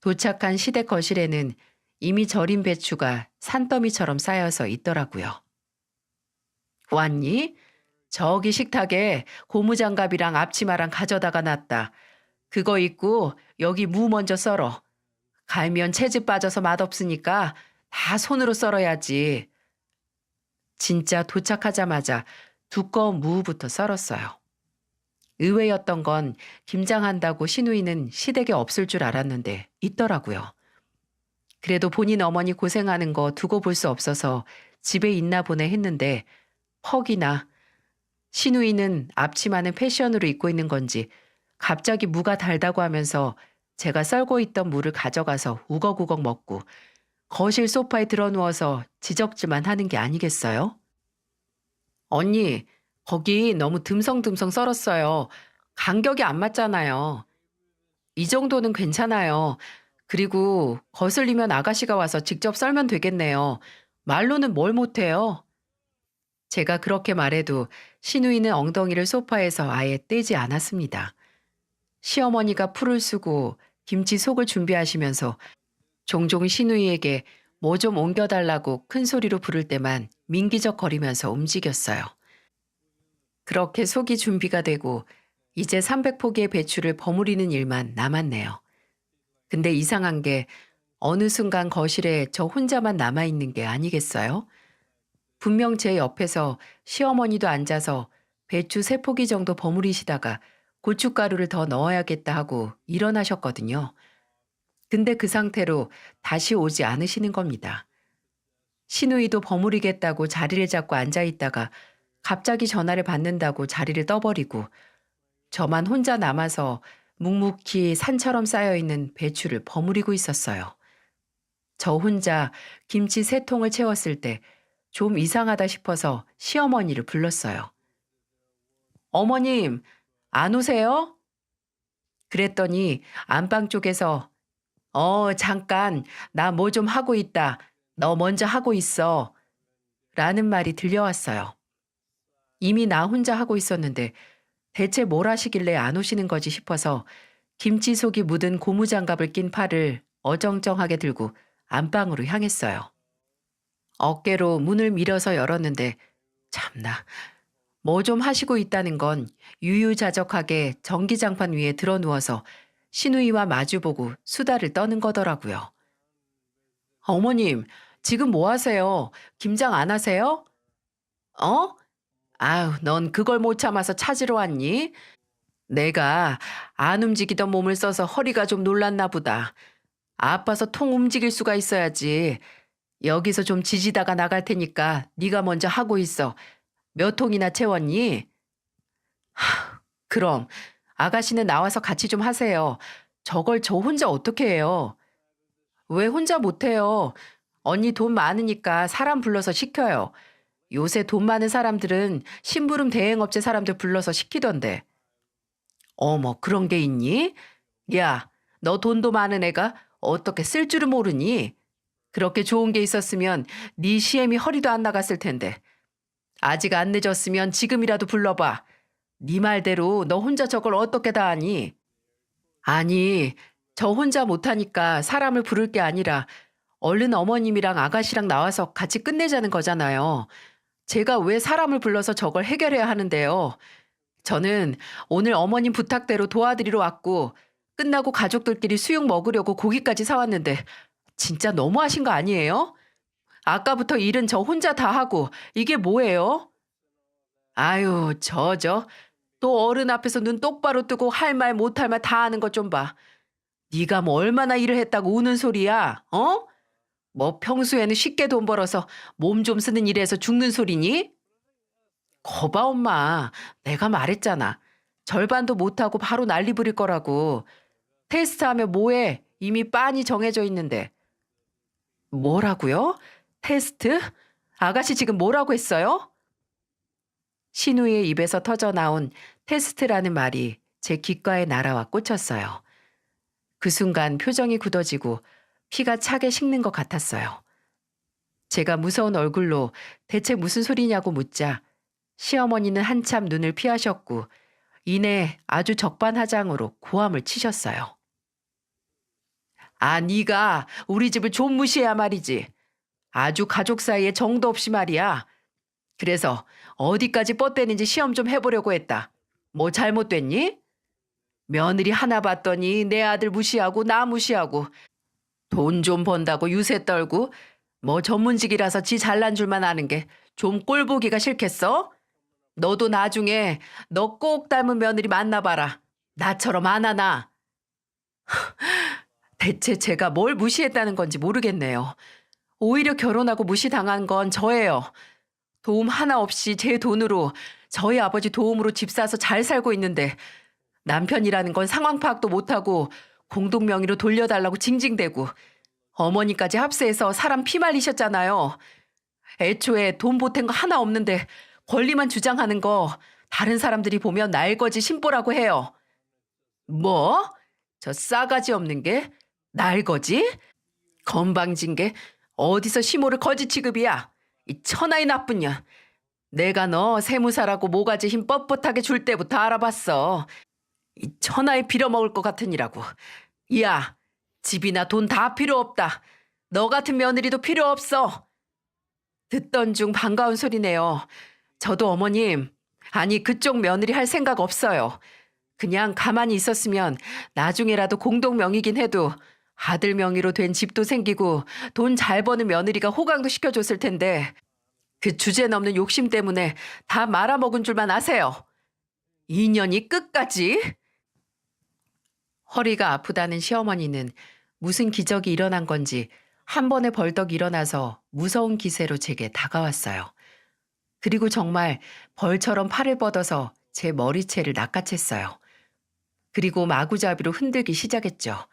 도착한 시댁 거실에는 이미 절인 배추가 산더미처럼 쌓여서 있더라고요. 왔니? 저기 식탁에 고무장갑이랑 앞치마랑 가져다가 놨다. 그거 입고 여기 무 먼저 썰어. 갈면 채즙 빠져서 맛없으니까 다 손으로 썰어야지. 진짜 도착하자마자 두꺼운 무부터 썰었어요. 의외였던 건 김장한다고 시누이는 시댁에 없을 줄 알았는데 있더라고요. 그래도 본인 어머니 고생하는 거 두고 볼 수 없어서 집에 있나 보네 했는데 퍽이나 시누이는 앞치마는 패션으로 입고 있는 건지 갑자기 무가 달다고 하면서 제가 썰고 있던 무를 가져가서 우걱우걱 먹고 거실 소파에 드러누워서 지적질만 하는 게 아니겠어요? 언니, 거기 너무 듬성듬성 썰었어요. 간격이 안 맞잖아요. 이 정도는 괜찮아요. 그리고 거슬리면 아가씨가 와서 직접 썰면 되겠네요. 말로는 뭘 못해요. 제가 그렇게 말해도 시누이는 엉덩이를 소파에서 아예 떼지 않았습니다. 시어머니가 풀을 쓰고 김치 속을 준비하시면서 종종 시누이에게 뭐 좀 옮겨달라고 큰 소리로 부를 때만 민기적거리면서 움직였어요. 그렇게 속이 준비가 되고 이제 300포기의 배추를 버무리는 일만 남았네요. 근데 이상한 게 어느 순간 거실에 저 혼자만 남아있는 게 아니겠어요? 분명 제 옆에서 시어머니도 앉아서 배추 3포기 정도 버무리시다가 고춧가루를 더 넣어야겠다 하고 일어나셨거든요. 근데 그 상태로 다시 오지 않으시는 겁니다. 시누이도 버무리겠다고 자리를 잡고 앉아있다가 갑자기 전화를 받는다고 자리를 떠버리고 저만 혼자 남아서 묵묵히 산처럼 쌓여있는 배추를 버무리고 있었어요. 저 혼자 김치 3통을 채웠을 때 좀 이상하다 싶어서 시어머니를 불렀어요. 어머님, 안 오세요? 그랬더니 안방 쪽에서 잠깐, 나 뭐 좀 하고 있다. 너 먼저 하고 있어. 라는 말이 들려왔어요. 이미 나 혼자 하고 있었는데 대체 뭘 하시길래 안 오시는 거지 싶어서 김치 속이 묻은 고무장갑을 낀 팔을 어정쩡하게 들고 안방으로 향했어요. 어깨로 문을 밀어서 열었는데 참나, 뭐 좀 하시고 있다는 건 유유자적하게 전기장판 위에 드러누워서 시누이와 마주보고 수다를 떠는 거더라고요. 어머님, 지금 뭐 하세요? 김장 안 하세요? 어? 아유, 넌 그걸 못 참아서 찾으러 왔니? 내가 안 움직이던 몸을 써서 허리가 좀 놀랐나 보다. 아파서 통 움직일 수가 있어야지. 여기서 좀 지지다가 나갈 테니까 네가 먼저 하고 있어. 몇 통이나 채웠니? 그럼 아가씨는 나와서 같이 좀 하세요. 저걸 저 혼자 어떻게 해요? 왜 혼자 못해요? 언니 돈 많으니까 사람 불러서 시켜요. 요새 돈 많은 사람들은 심부름 대행업체 사람들 불러서 시키던데. 어머, 그런 게 있니? 야, 너 돈도 많은 애가 어떻게 쓸 줄을 모르니? 그렇게 좋은 게 있었으면 네 시애미 허리도 안 나갔을 텐데. 아직 안 늦었으면 지금이라도 불러봐. 네 말대로 너 혼자 저걸 어떻게 다 하니? 아니, 저 혼자 못하니까 사람을 부를 게 아니라 얼른 어머님이랑 아가씨랑 나와서 같이 끝내자는 거잖아요. 제가 왜 사람을 불러서 저걸 해결해야 하는데요. 저는 오늘 어머님 부탁대로 도와드리러 왔고 끝나고 가족들끼리 수육 먹으려고 고기까지 사왔는데 진짜 너무하신 거 아니에요? 아까부터 일은 저 혼자 다 하고 이게 뭐예요? 아유, 또 어른 앞에서 눈 똑바로 뜨고 할 말 못할 말 다 하는 것 좀 봐. 네가 뭐 얼마나 일을 했다고 우는 소리야? 어? 뭐 평소에는 쉽게 돈 벌어서 몸 좀 쓰는 일에서 죽는 소리니? 거봐 엄마. 내가 말했잖아. 절반도 못하고 바로 난리 부릴 거라고. 테스트하면 뭐해? 이미 빤히 정해져 있는데. 뭐라고요? 테스트? 아가씨 지금 뭐라고 했어요? 신우의 입에서 터져 나온 테스트라는 말이 제 귓가에 날아와 꽂혔어요. 그 순간 표정이 굳어지고 피가 차게 식는 것 같았어요. 제가 무서운 얼굴로 대체 무슨 소리냐고 묻자 시어머니는 한참 눈을 피하셨고 이내 아주 적반하장으로 고함을 치셨어요. 아, 네가 우리 집을 좀 무시해야 말이지. 아주 가족 사이에 정도 없이 말이야. 그래서 어디까지 뻗대는지 시험 좀 해보려고 했다. 뭐 잘못됐니? 며느리 하나 봤더니 내 아들 무시하고 나 무시하고 돈 좀 번다고 유세 떨고 뭐 전문직이라서 지 잘난 줄만 아는 게 좀 꼴 보기가 싫겠어? 너도 나중에 너 꼭 닮은 며느리 만나봐라. 나처럼 안 하나. 대체 제가 뭘 무시했다는 건지 모르겠네요. 오히려 결혼하고 무시당한 건 저예요. 도움 하나 없이 제 돈으로 저희 아버지 도움으로 집 사서 잘 살고 있는데 남편이라는 건 상황 파악도 못하고 공동 명의로 돌려달라고 징징대고 어머니까지 합세해서 사람 피 말리셨잖아요. 애초에 돈 보탠 거 하나 없는데 권리만 주장하는 거 다른 사람들이 보면 날거지 심보라고 해요. 뭐? 저 싸가지 없는 게 날거지? 건방진 게 어디서 시모를 거지 취급이야. 이 천하의 나쁜 년. 내가 너 세무사라고 모가지 힘 뻣뻣하게 줄 때부터 알아봤어. 이 천하에 빌어먹을 것 같으니라고. 야, 집이나 돈 다 필요 없다. 너 같은 며느리도 필요 없어. 듣던 중 반가운 소리네요. 저도 어머님, 아니 그쪽 며느리 할 생각 없어요. 그냥 가만히 있었으면 나중에라도 공동 명의긴 해도 아들 명의로 된 집도 생기고 돈 잘 버는 며느리가 호강도 시켜줬을 텐데 그 주제 넘는 욕심 때문에 다 말아먹은 줄만 아세요. 인연이 끝까지. 허리가 아프다는 시어머니는 무슨 기적이 일어난 건지 한 번에 벌떡 일어나서 무서운 기세로 제게 다가왔어요. 그리고 정말 벌처럼 팔을 뻗어서 제 머리채를 낚아챘어요. 그리고 마구잡이로 흔들기 시작했죠.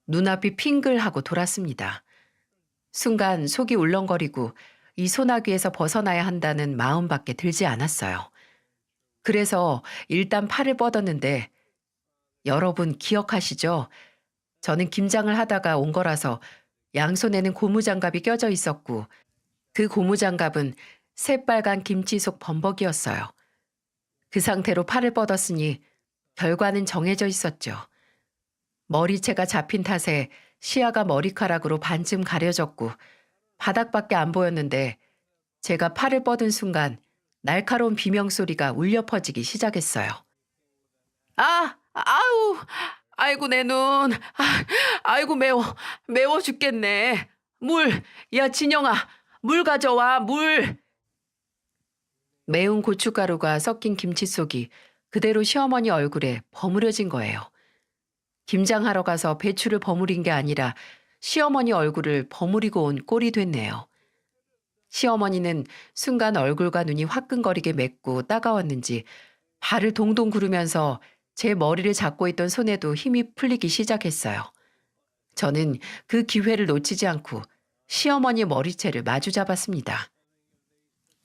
눈앞이 핑글하고 돌았습니다. 순간 속이 울렁거리고 이 소나기에서 벗어나야 한다는 마음밖에 들지 않았어요. 그래서 일단 팔을 뻗었는데 여러분 기억하시죠? 저는 김장을 하다가 온 거라서 양손에는 고무장갑이 껴져 있었고 그 고무장갑은 새빨간 김치 속 범벅이었어요. 그 상태로 팔을 뻗었으니 결과는 정해져 있었죠. 머리채가 잡힌 탓에 시야가 머리카락으로 반쯤 가려졌고 바닥밖에 안 보였는데 제가 팔을 뻗은 순간 날카로운 비명소리가 울려 퍼지기 시작했어요. 아, 아우, 아이고 내 눈, 아이고 매워 죽겠네. 물, 야 진영아, 물 가져와, 물. 매운 고춧가루가 섞인 김치 속이 그대로 시어머니 얼굴에 버무려진 거예요. 김장하러 가서 배추를 버무린 게 아니라 시어머니 얼굴을 버무리고 온 꼴이 됐네요. 시어머니는 순간 얼굴과 눈이 화끈거리게 맵고 따가웠는지 발을 동동 구르면서 제 머리를 잡고 있던 손에도 힘이 풀리기 시작했어요. 저는 그 기회를 놓치지 않고 시어머니 머리채를 마주 잡았습니다.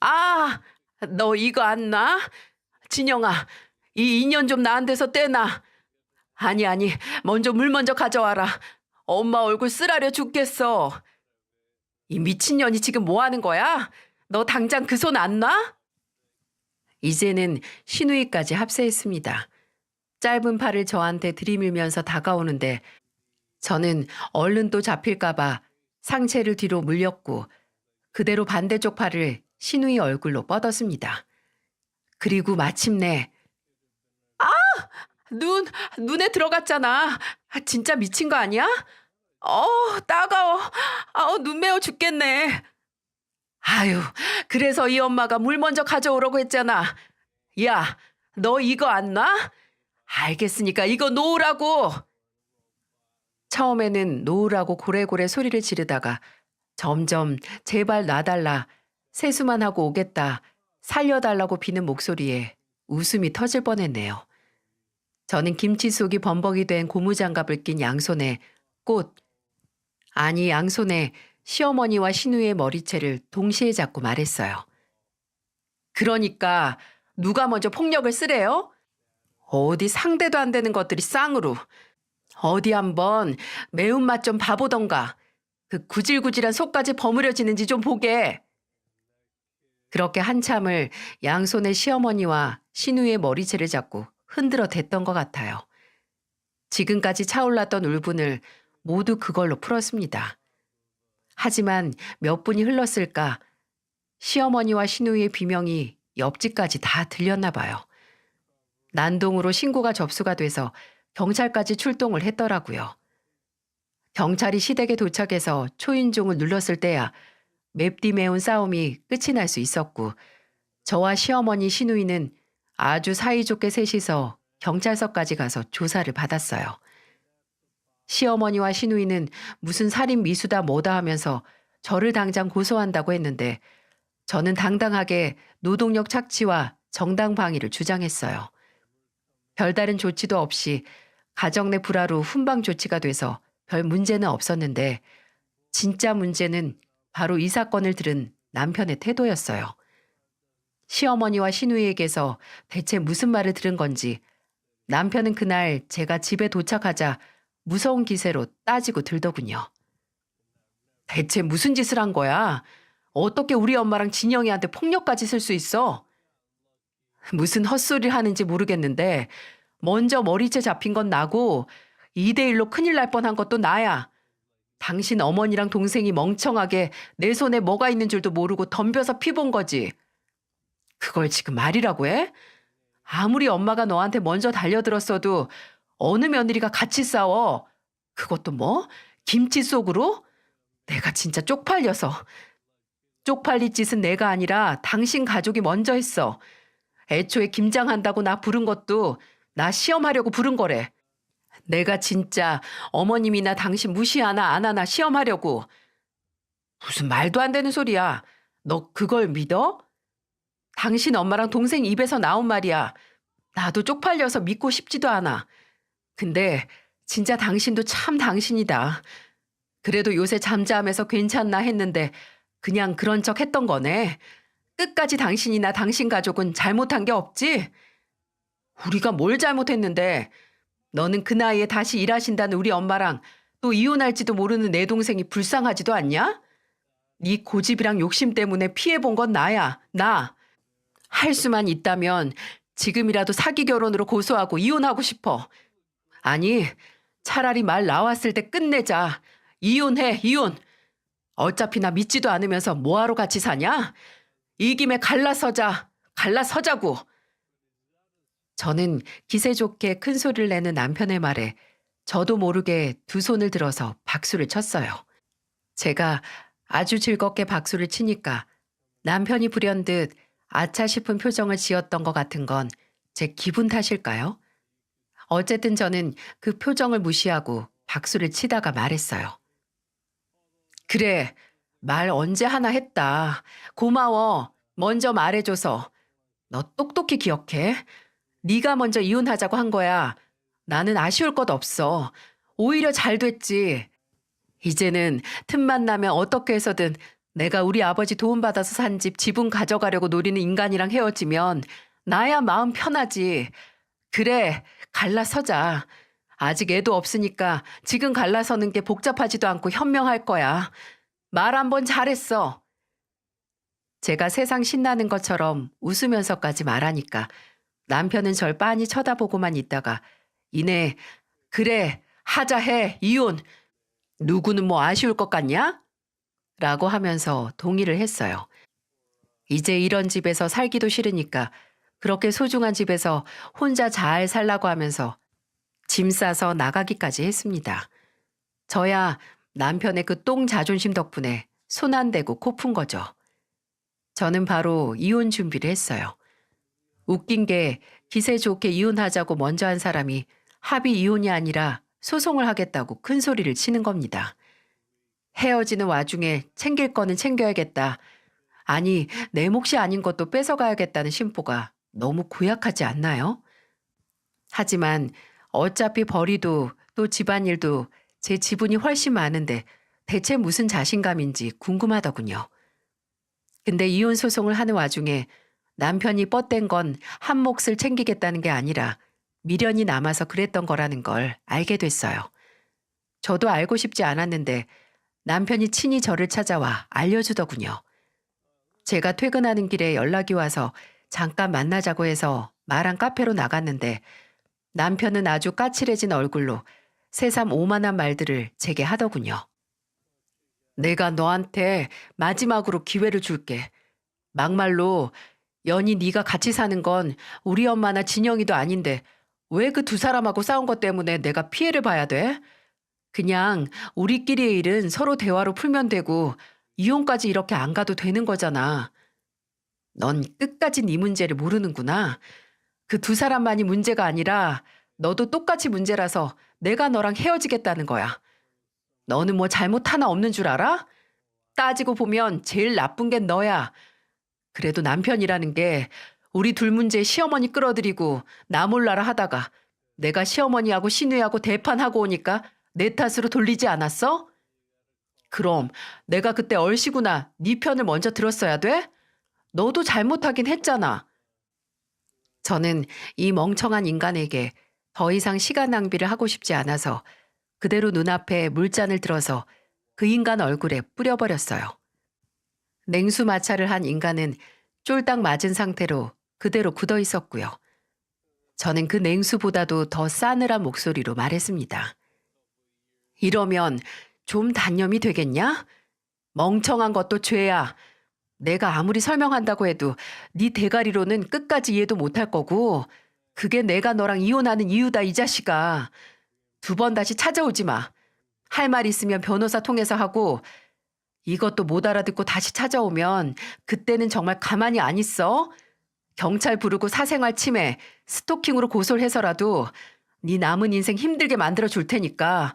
아, 너 이거 안 놔? 진영아, 이 인연 좀 나은 데서 떼놔. 아니, 먼저 물 먼저 가져와라. 엄마 얼굴 쓰라려 죽겠어. 이 미친년이 지금 뭐 하는 거야? 너 당장 그 손 안 놔? 이제는 시누이까지 합세했습니다. 짧은 팔을 저한테 들이밀면서 다가오는데 저는 얼른 또 잡힐까봐 상체를 뒤로 물렸고 그대로 반대쪽 팔을 시누이 얼굴로 뻗었습니다. 그리고 마침내 눈에 들어갔잖아. 진짜 미친 거 아니야? 따가워. 눈 매워 죽겠네. 아유, 그래서 이 엄마가 물 먼저 가져오라고 했잖아. 야, 너 이거 안 놔? 알겠으니까 이거 놓으라고. 처음에는 놓으라고 고래고래 소리를 지르다가 점점 제발 놔달라, 세수만 하고 오겠다, 살려달라고 비는 목소리에 웃음이 터질 뻔했네요. 저는 김치 속이 범벅이 된 고무장갑을 낀 양손에 꽃, 아니 양손에 시어머니와 신우의 머리채를 동시에 잡고 말했어요. 그러니까 누가 먼저 폭력을 쓰래요? 어디 상대도 안 되는 것들이 쌍으로. 어디 한번 매운맛 좀 봐보던가. 그 구질구질한 속까지 버무려지는지 좀 보게. 그렇게 한참을 양손에 시어머니와 신우의 머리채를 잡고 흔들어 댔던 것 같아요. 지금까지 차올랐던 울분을 모두 그걸로 풀었습니다. 하지만 몇 분이 흘렀을까 시어머니와 신우의 비명이 옆집까지 다 들렸나 봐요. 난동으로 신고가 접수가 돼서 경찰까지 출동을 했더라고요. 경찰이 시댁에 도착해서 초인종을 눌렀을 때야 맵디 매운 싸움이 끝이 날 수 있었고 저와 시어머니 신우이는 아주 사이좋게 셋이서 경찰서까지 가서 조사를 받았어요. 시어머니와 신우이는 무슨 살인 미수다 뭐다 하면서 저를 당장 고소한다고 했는데 저는 당당하게 노동력 착취와 정당방위를 주장했어요. 별다른 조치도 없이 가정 내 불화로 훈방 조치가 돼서 별 문제는 없었는데 진짜 문제는 바로 이 사건을 들은 남편의 태도였어요. 시어머니와 신우이에게서 대체 무슨 말을 들은 건지 남편은 그날 제가 집에 도착하자 무서운 기세로 따지고 들더군요. 대체 무슨 짓을 한 거야? 어떻게 우리 엄마랑 진영이한테 폭력까지 쓸 수 있어? 무슨 헛소리를 하는지 모르겠는데 먼저 머리채 잡힌 건 나고 2대1로 큰일 날 뻔한 것도 나야. 당신 어머니랑 동생이 멍청하게 내 손에 뭐가 있는 줄도 모르고 덤벼서 피 본 거지. 그걸 지금 말이라고 해? 아무리 엄마가 너한테 먼저 달려들었어도 어느 며느리가 같이 싸워. 그것도 뭐? 김치 속으로? 내가 진짜 쪽팔려서. 쪽팔릴 짓은 내가 아니라 당신 가족이 먼저 했어. 애초에 김장한다고 나 부른 것도 나 시험하려고 부른 거래. 내가 진짜 어머님이나 당신 무시하나 안 하나 시험하려고. 무슨 말도 안 되는 소리야. 너 그걸 믿어? 당신 엄마랑 동생 입에서 나온 말이야. 나도 쪽팔려서 믿고 싶지도 않아. 근데 진짜 당신도 참 당신이다. 그래도 요새 잠잠해서 괜찮나 했는데 그냥 그런 척 했던 거네. 끝까지 당신이나 당신 가족은 잘못한 게 없지? 우리가 뭘 잘못했는데 너는 그 나이에 다시 일하신다는 우리 엄마랑 또 이혼할지도 모르는 내 동생이 불쌍하지도 않냐? 네 고집이랑 욕심 때문에 피해본 건 나야. 나. 할 수만 있다면 지금이라도 사기 결혼으로 고소하고 이혼하고 싶어. 아니, 차라리 말 나왔을 때 끝내자. 이혼해, 이혼. 어차피 나 믿지도 않으면서 뭐하러 같이 사냐? 이 김에 갈라서자. 갈라서자고. 저는 기세 좋게 큰 소리를 내는 남편의 말에 저도 모르게 두 손을 들어서 박수를 쳤어요. 제가 아주 즐겁게 박수를 치니까 남편이 불현듯 아차 싶은 표정을 지었던 것 같은 건 제 기분 탓일까요? 어쨌든 저는 그 표정을 무시하고 박수를 치다가 말했어요. 그래, 말 언제 하나 했다. 고마워. 먼저 말해줘서. 너 똑똑히 기억해. 네가 먼저 이혼하자고 한 거야. 나는 아쉬울 것 없어. 오히려 잘 됐지. 이제는 틈만 나면 어떻게 해서든 내가 우리 아버지 도움받아서 산 집 지분 가져가려고 노리는 인간이랑 헤어지면 나야 마음 편하지. 그래, 갈라서자. 아직 애도 없으니까 지금 갈라서는 게 복잡하지도 않고 현명할 거야. 말 한 번 잘했어. 제가 세상 신나는 것처럼 웃으면서까지 말하니까 남편은 절 빤히 쳐다보고만 있다가 이내 그래, 하자 해, 이혼. 누구는 뭐 아쉬울 것 같냐? 라고 하면서 동의를 했어요. 이제 이런 집에서 살기도 싫으니까 그렇게 소중한 집에서 혼자 잘 살라고 하면서 짐 싸서 나가기까지 했습니다. 저야 남편의 그 똥 자존심 덕분에 손 안 대고 코 푼 거죠. 저는 바로 이혼 준비를 했어요. 웃긴 게 기세 좋게 이혼하자고 먼저 한 사람이 합의 이혼이 아니라 소송을 하겠다고 큰 소리를 치는 겁니다. 헤어지는 와중에 챙길 거는 챙겨야겠다. 아니, 내 몫이 아닌 것도 뺏어가야겠다는 심보가 너무 고약하지 않나요? 하지만 어차피 벌이도 또 집안일도 제 지분이 훨씬 많은데 대체 무슨 자신감인지 궁금하더군요. 근데 이혼 소송을 하는 와중에 남편이 뻗댄 건 한 몫을 챙기겠다는 게 아니라 미련이 남아서 그랬던 거라는 걸 알게 됐어요. 저도 알고 싶지 않았는데 남편이 친히 저를 찾아와 알려주더군요. 제가 퇴근하는 길에 연락이 와서 잠깐 만나자고 해서 마랑 카페로 나갔는데 남편은 아주 까칠해진 얼굴로 새삼 오만한 말들을 제게 하더군요. 내가 너한테 마지막으로 기회를 줄게. 막말로 연이 네가 같이 사는 건 우리 엄마나 진영이도 아닌데 왜 그 두 사람하고 싸운 것 때문에 내가 피해를 봐야 돼? 그냥 우리끼리의 일은 서로 대화로 풀면 되고 이혼까지 이렇게 안 가도 되는 거잖아. 넌 끝까지 네 문제를 모르는구나. 그 두 사람만이 문제가 아니라 너도 똑같이 문제라서 내가 너랑 헤어지겠다는 거야. 너는 뭐 잘못 하나 없는 줄 알아? 따지고 보면 제일 나쁜 게 너야. 그래도 남편이라는 게 우리 둘 문제 시어머니 끌어들이고 나 몰라라 하다가 내가 시어머니하고 시누이하고 대판하고 오니까 내 탓으로 돌리지 않았어? 그럼 내가 그때 얼씨구나 네 편을 먼저 들었어야 돼? 너도 잘못하긴 했잖아. 저는 이 멍청한 인간에게 더 이상 시간 낭비를 하고 싶지 않아서 그대로 눈앞에 물잔을 들어서 그 인간 얼굴에 뿌려버렸어요. 냉수 마찰을 한 인간은 쫄딱 맞은 상태로 그대로 굳어 있었고요. 저는 그 냉수보다도 더 싸늘한 목소리로 말했습니다. 이러면 좀 단념이 되겠냐? 멍청한 것도 죄야. 내가 아무리 설명한다고 해도 네 대가리로는 끝까지 이해도 못할 거고 그게 내가 너랑 이혼하는 이유다 이 자식아. 두 번 다시 찾아오지 마. 할 말 있으면 변호사 통해서 하고 이것도 못 알아듣고 다시 찾아오면 그때는 정말 가만히 안 있어. 경찰 부르고 사생활 침해, 스토킹으로 고소를 해서라도 네 남은 인생 힘들게 만들어 줄 테니까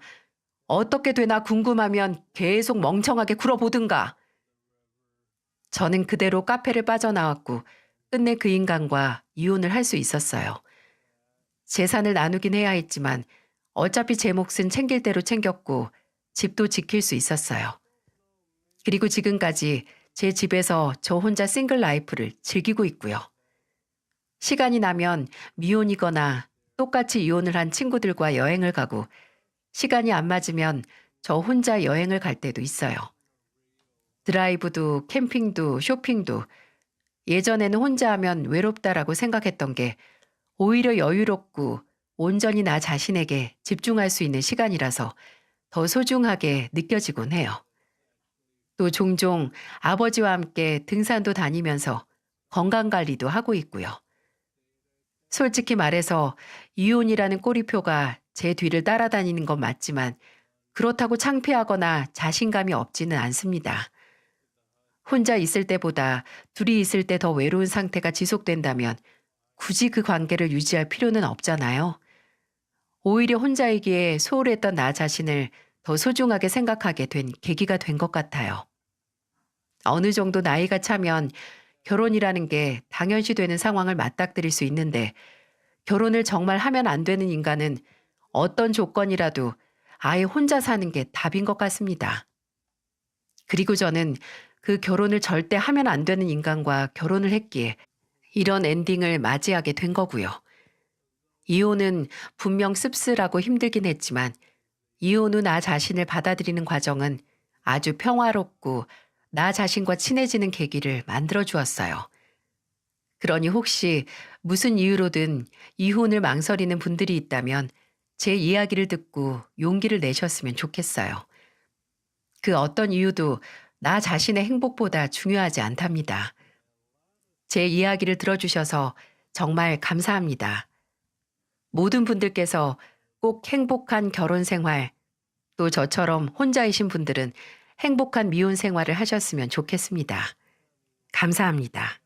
어떻게 되나 궁금하면 계속 멍청하게 굴어보든가. 저는 그대로 카페를 빠져나왔고 끝내 그 인간과 이혼을 할 수 있었어요. 재산을 나누긴 해야 했지만 어차피 제 몫은 챙길 대로 챙겼고 집도 지킬 수 있었어요. 그리고 지금까지 제 집에서 저 혼자 싱글 라이프를 즐기고 있고요. 시간이 나면 미혼이거나 똑같이 이혼을 한 친구들과 여행을 가고 시간이 안 맞으면 저 혼자 여행을 갈 때도 있어요. 드라이브도 캠핑도 쇼핑도 예전에는 혼자 하면 외롭다라고 생각했던 게 오히려 여유롭고 온전히 나 자신에게 집중할 수 있는 시간이라서 더 소중하게 느껴지곤 해요. 또 종종 아버지와 함께 등산도 다니면서 건강관리도 하고 있고요. 솔직히 말해서 이혼이라는 꼬리표가 제 뒤를 따라다니는 건 맞지만 그렇다고 창피하거나 자신감이 없지는 않습니다. 혼자 있을 때보다 둘이 있을 때 더 외로운 상태가 지속된다면 굳이 그 관계를 유지할 필요는 없잖아요. 오히려 혼자이기에 소홀했던 나 자신을 더 소중하게 생각하게 된 계기가 된 것 같아요. 어느 정도 나이가 차면 결혼이라는 게 당연시 되는 상황을 맞닥뜨릴 수 있는데 결혼을 정말 하면 안 되는 인간은 어떤 조건이라도 아예 혼자 사는 게 답인 것 같습니다. 그리고 저는 그 결혼을 절대 하면 안 되는 인간과 결혼을 했기에 이런 엔딩을 맞이하게 된 거고요. 이혼은 분명 씁쓸하고 힘들긴 했지만 이혼 후 나 자신을 받아들이는 과정은 아주 평화롭고 나 자신과 친해지는 계기를 만들어 주었어요. 그러니 혹시 무슨 이유로든 이혼을 망설이는 분들이 있다면 제 이야기를 듣고 용기를 내셨으면 좋겠어요. 그 어떤 이유도 나 자신의 행복보다 중요하지 않답니다. 제 이야기를 들어주셔서 정말 감사합니다. 모든 분들께서 꼭 행복한 결혼 생활, 또 저처럼 혼자이신 분들은 행복한 미혼 생활을 하셨으면 좋겠습니다. 감사합니다.